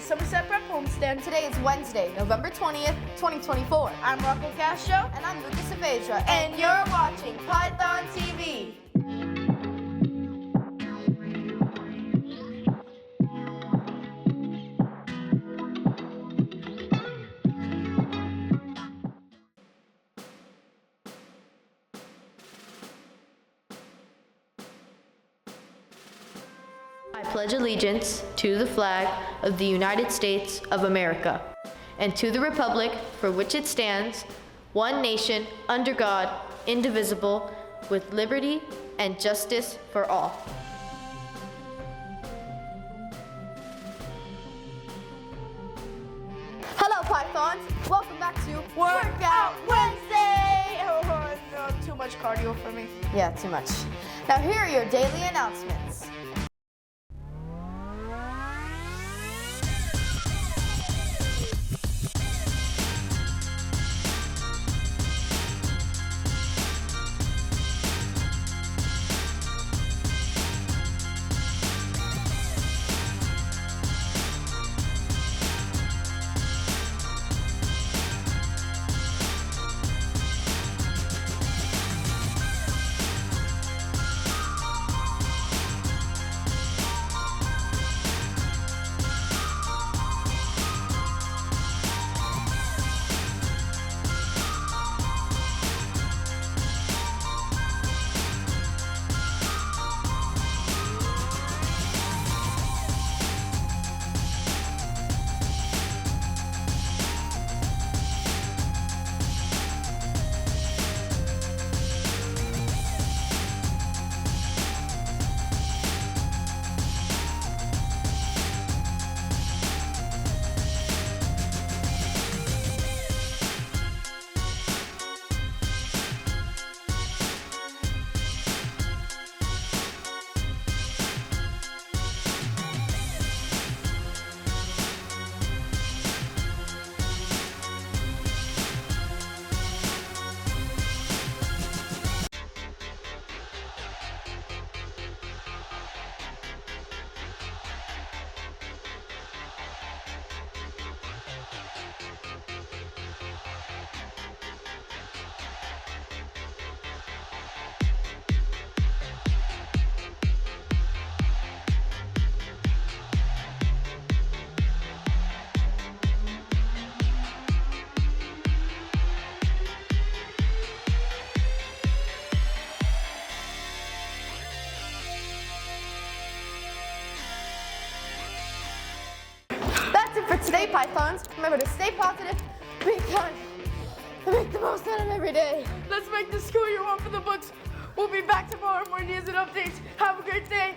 Somerset Prep Homestand. Today is Wednesday, November 20th, 2024. I'm Rocco Castro. And I'm Lucas Avedra. And you're watching Python TV. I pledge allegiance to the flag of the United States of America and to the republic for which it stands, one nation, under God, indivisible, with liberty and justice for all. Hello, Pythons. Welcome back to Workout Wednesday! Oh, no, too much cardio for me. Yeah, too much. Now here are your daily announcements. That's it for today, Pythons. Remember to stay positive, be kind, and make the most out of every day. Let's make the school year one for the books. We'll be back tomorrow with more news and updates. Have a great day.